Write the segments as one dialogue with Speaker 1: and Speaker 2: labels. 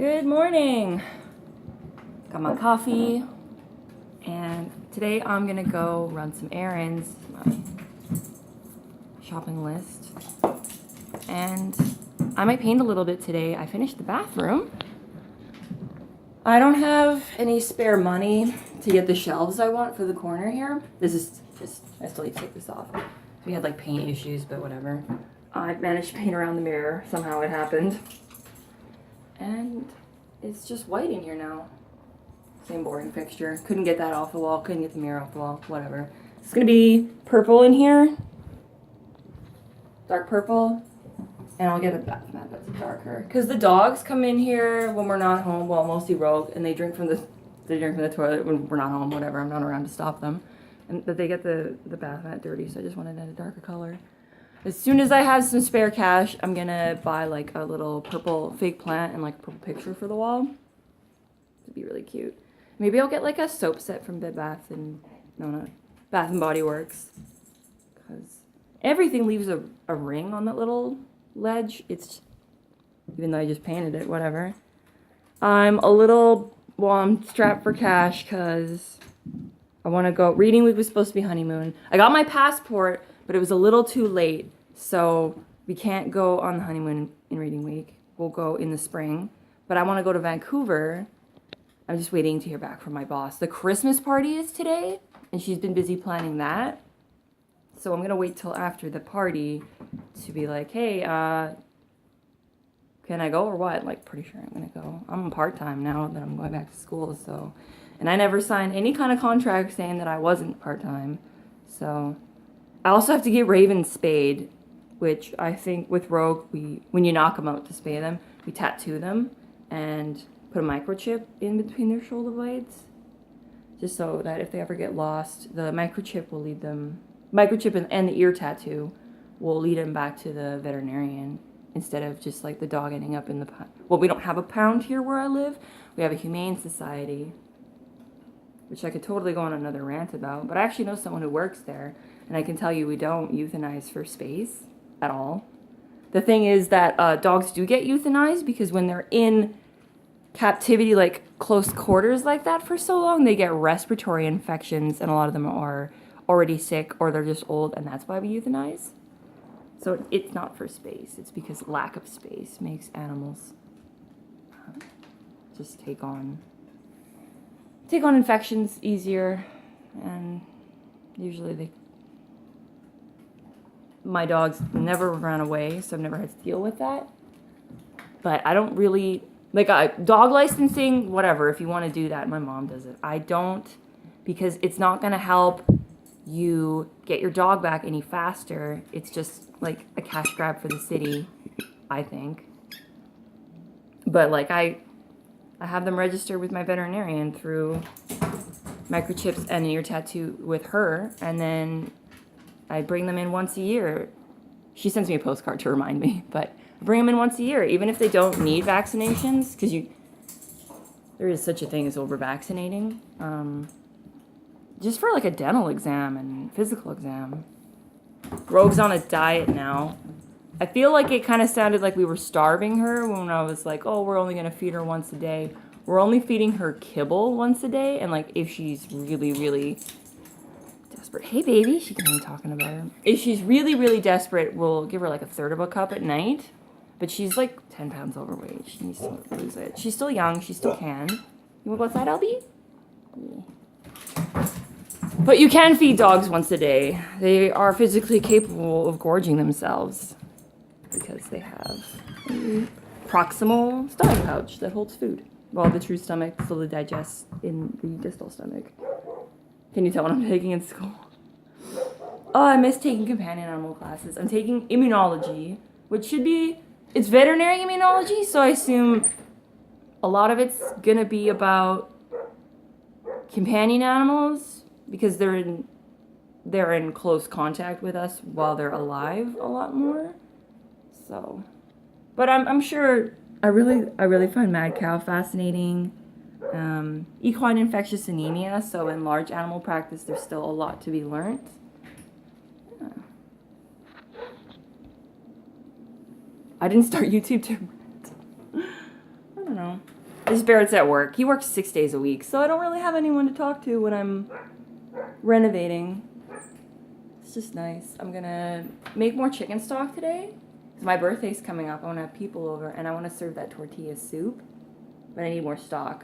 Speaker 1: Good morning. Got my coffee, and today I'm gonna go run some errands, my shopping list, and I might paint a little bit today. I finished the bathroom. I don't have any spare money to get the shelves I want for the corner here. This is just, I still need to take this off. We had like paint issues, but whatever. I managed to paint around the mirror. Somehow it happened. And it's just white in here now. Same boring fixture. Couldn't get that off the wall. Couldn't get the mirror off the wall. Whatever. It's gonna be purple in here. Dark purple. And I'll get a bath mat that's darker. Because the dogs come in here when we're not home. Well, mostly Rogue. And they drink from the toilet when we're not home. Whatever. I'm not around to stop them. But they get the bath mat dirty. So I just wanted a darker color. As soon as I have some spare cash, I'm gonna buy like a little purple fake plant and like a purple picture for the wall. It'd be really cute. Maybe I'll get like a soap set from Bath and Body Works. Because everything leaves a ring on that little ledge. It's, even though I just painted it, whatever. I'm strapped for cash because I want to go. Reading week was supposed to be honeymoon. I got my passport, but it was a little too late. So we can't go on the honeymoon in reading week. We'll go in the spring. But I want to go to Vancouver. I'm just waiting to hear back from my boss. The Christmas party is today, and she's been busy planning that. So I'm going to wait till after the party to be like, hey, can I go or what? Like, pretty sure I'm going to go. I'm part-time now that I'm going back to school, so. And I never signed any kind of contract saying that I wasn't part-time. So I also have to get Raven spayed, which I think with Rogue, when you knock them out to spay them, we tattoo them and put a microchip in between their shoulder blades, just so that if they ever get lost, the microchip will lead them, and the ear tattoo will lead them back to the veterinarian instead of just like the dog ending up in the pound. Well, we don't have a pound here where I live. We have a humane society, which I could totally go on another rant about, but I actually know someone who works there, and I can tell you we don't euthanize for space at all. The thing is that dogs do get euthanized because when they're in captivity, like close quarters like that for so long, they get respiratory infections, and a lot of them are already sick or they're just old, and that's why we euthanize. So it's not for space. It's because lack of space makes animals just take on infections easier, and usually my dogs never ran away, so I've never had to deal with that. But I don't really, like, dog licensing, whatever, if you want to do that, my mom does it. I don't, because it's not going to help you get your dog back any faster. It's just like a cash grab for the city, I think. But like I have them registered with my veterinarian through microchips and an ear tattoo with her, and then I bring them in once a year. She sends me a postcard to remind me, but I bring them in once a year, even if they don't need vaccinations, because there is such a thing as over-vaccinating. Just for like a dental exam and physical exam. Rogue's on a diet now. I feel like it kind of sounded like we were starving her when I was like, oh, we're only going to feed her once a day. We're only feeding her kibble once a day, and like if she's really, really desperate. Hey, baby, she can be talking about her. If she's really, really desperate, we'll give her like a third of a cup at night. But she's like 10 pounds overweight. She needs to lose it. She's still young. She still can. You want to go outside, Albie? Yeah. But you can feed dogs once a day. They are physically capable of gorging themselves because they have a proximal stomach pouch that holds food, while the true stomach slowly digests in the distal stomach. Can you tell what I'm taking in school? Oh, I miss taking companion animal classes. I'm taking immunology, which should be, it's veterinary immunology, so I assume a lot of it's gonna be about companion animals because they're in close contact with us while they're alive a lot more. So, but I'm sure I really find mad cow fascinating. Equine infectious anemia, so in large animal practice there's still a lot to be learned. Yeah. I didn't start YouTube to I don't know. just Barrett's at work. He works 6 days a week, so I don't really have anyone to talk to when I'm renovating. It's just nice. I'm gonna make more chicken stock today. My birthday's coming up. I want to have people over, and I want to serve that tortilla soup, but I need more stock.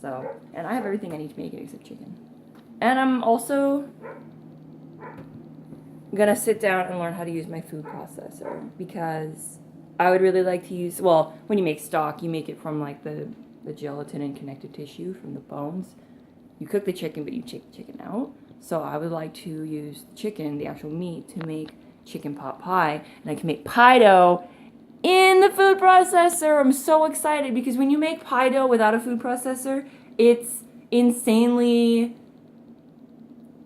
Speaker 1: So, and I have everything I need to make it except chicken. And I'm also gonna sit down and learn how to use my food processor, because I would really like to use, well, when you make stock, you make it from like the gelatin and connective tissue from the bones. You cook the chicken, but you take the chicken out. So I would like to use the chicken, the actual meat, to make chicken pot pie, and I can make pie dough in the food processor. I'm so excited, because when you make pie dough without a food processor, it's insanely,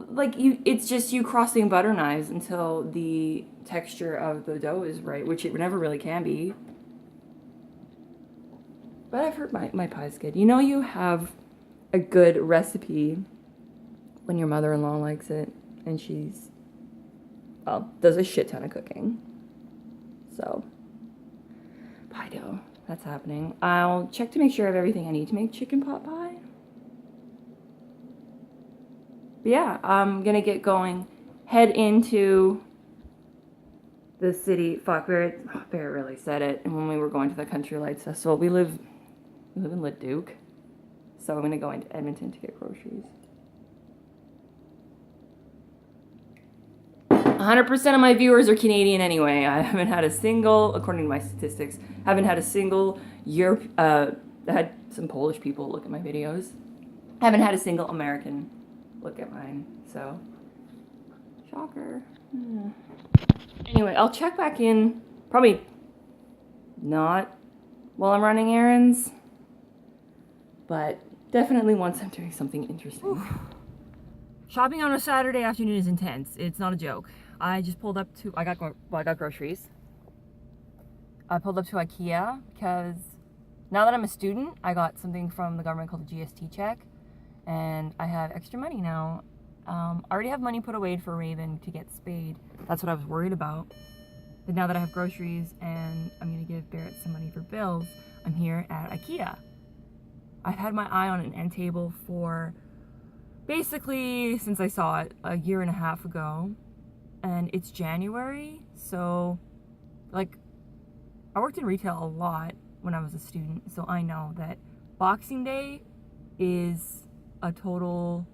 Speaker 1: like, it's just you crossing butter knives until the texture of the dough is right, which it never really can be. But I've heard my pie's good. You know, you have a good recipe when your mother-in-law likes it, and she's, well, does a shit ton of cooking. So, pie dough, that's happening. I'll check to make sure I have everything I need to make chicken pot pie. But yeah, I'm gonna get going, head into the city. Fuck, Barrett really said it. And when we were going to the Country Lights Festival, we live in Leduc, so I'm gonna go into Edmonton to get groceries. 100% of my viewers are Canadian anyway. I haven't had a single, according to my statistics, I had some Polish people look at my videos. I haven't had a single American look at mine, so shocker. Anyway, I'll check back in, probably not while I'm running errands, but definitely once I'm doing something interesting. Shopping on a Saturday afternoon is intense. It's not a joke. I just pulled up to, I got groceries. I pulled up to IKEA because now that I'm a student, I got something from the government called the GST check, and I have extra money now. I already have money put away for Raven to get spayed. That's what I was worried about. But now that I have groceries and I'm gonna give Barrett some money for bills, I'm here at IKEA. I've had my eye on an end table for basically since I saw it a year and a half ago, and it's January, so like I worked in retail a lot when I was a student, so I know that Boxing Day is a total,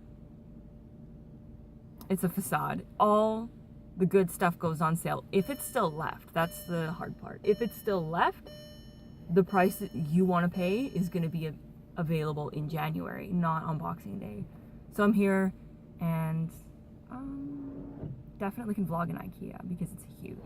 Speaker 1: it's a facade. All the good stuff goes on sale if it's still left. That's the hard part. If it's still left, the price that you want to pay is going to be available in January, not on Boxing Day. So I'm here, and definitely can vlog in IKEA because it's huge.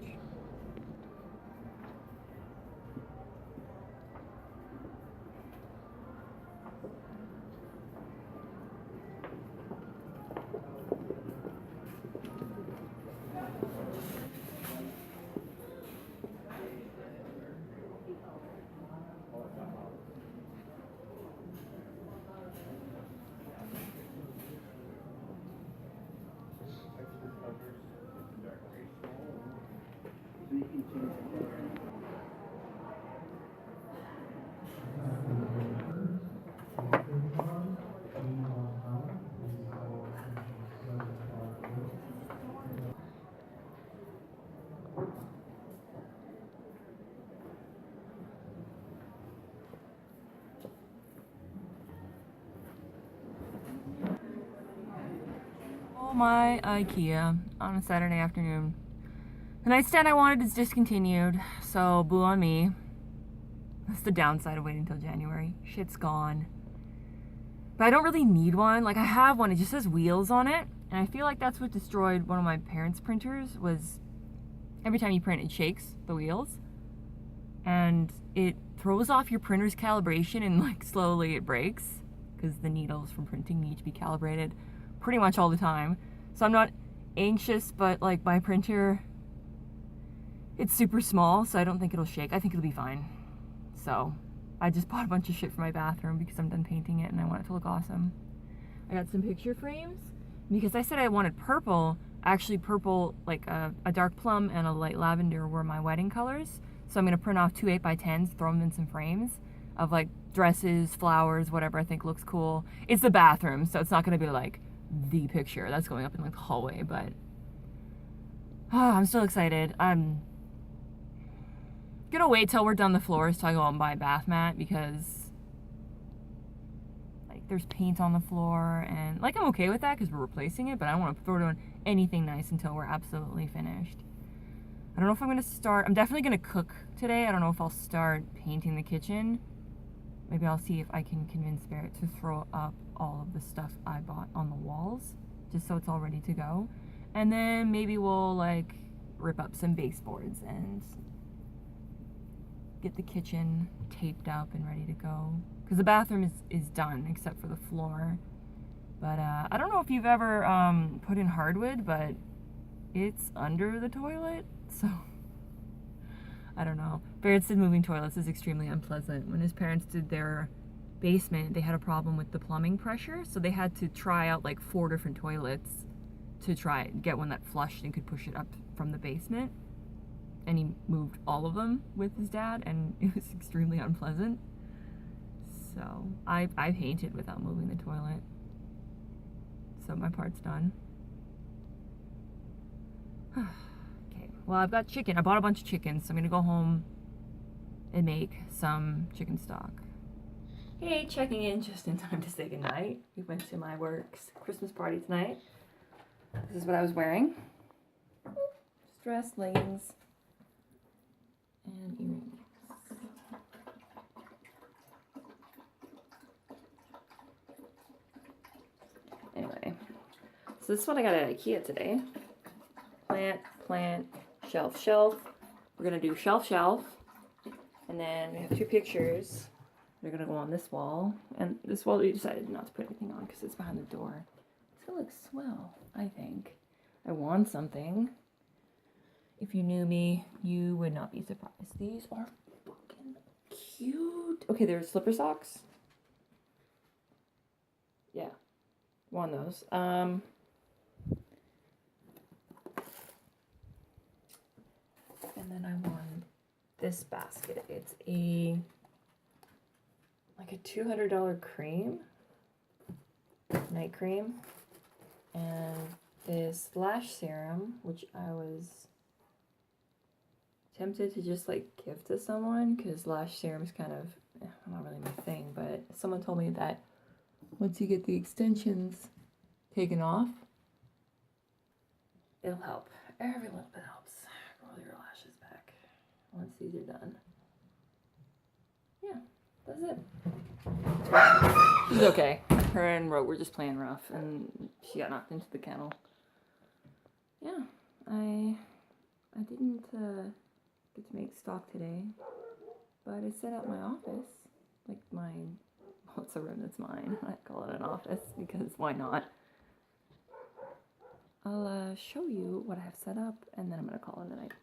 Speaker 1: My IKEA on a Saturday afternoon. The nightstand I wanted is discontinued, so boo on me. That's the downside of waiting until January. Shit's gone. But I don't really need one. Like, I have one, it just says wheels on it, and I feel like that's what destroyed one of my parents' printers. Was every time you print, it shakes the wheels, and it throws off your printer's calibration, and like slowly it breaks because the needles from printing need to be calibrated pretty much all the time. So I'm not anxious, but like my printer, it's super small, so I don't think it'll shake. I think it'll be fine. So I just bought a bunch of shit for my bathroom because I'm done painting it and I want it to look awesome. I got some picture frames because I said I wanted purple. Actually, purple, like a dark plum and a light lavender were my wedding colors. So I'm gonna print off two 8x10s, throw them in some frames of like dresses, flowers, whatever I think looks cool. It's the bathroom, so it's not going to be like the picture that's going up in like the hallway, but I'm still excited. I'm gonna wait till we're done the floors till I go out and buy a bath mat, because like there's paint on the floor, and like I'm okay with that because we're replacing it, but I don't want to throw down anything nice until we're absolutely finished. I don't know if I'm gonna start. I'm definitely gonna cook today. I don't know if I'll start painting the kitchen. Maybe I'll see if I can convince Barrett to throw up all of the stuff I bought on the walls, just so it's all ready to go. And then maybe we'll like rip up some baseboards and get the kitchen taped up and ready to go. Because the bathroom is done except for the floor. But I don't know if you've ever put in hardwood, but it's under the toilet, so I don't know. Barrett said moving toilets is extremely unpleasant. When his parents did their basement, they had a problem with the plumbing pressure, so they had to try out like 4 different toilets to try get one that flushed and could push it up from the basement. And he moved all of them with his dad, and it was extremely unpleasant. So I painted without moving the toilet. So my part's done. Okay, well, I've got chicken. I bought a bunch of chicken, so I'm gonna go home and make some chicken stock. Hey, checking in just in time to say goodnight. We went to my work's Christmas party tonight. This is what I was wearing. Just dress, leggings, and earrings. Anyway, so this is what I got at IKEA today. Plant, plant, shelf, shelf. We're gonna do shelf, shelf. And then we have 2 pictures. They're gonna go on this wall. And this wall we decided not to put anything on because it's behind the door. It's gonna look swell, I think. I won something. If you knew me, you would not be surprised. These are fucking cute. Okay, they're slipper socks. Yeah, won those. And then I won this basket. It's like a $200 cream, night cream, and this lash serum, which I was tempted to just like give to someone because lash serum is kind of not really my thing, but someone told me that once you get the extensions taken off, it'll help. Every little bit helps. Roll your lashes back once these are done. Yeah, that's it. It's okay. Her and Ro were just playing rough, and she got knocked into the kennel. Yeah, I didn't get to make stock today, but I set up my office, like mine. Well, it's a room that's mine. I call it an office because why not? I'll show you what I have set up, and then I'm gonna call it a night.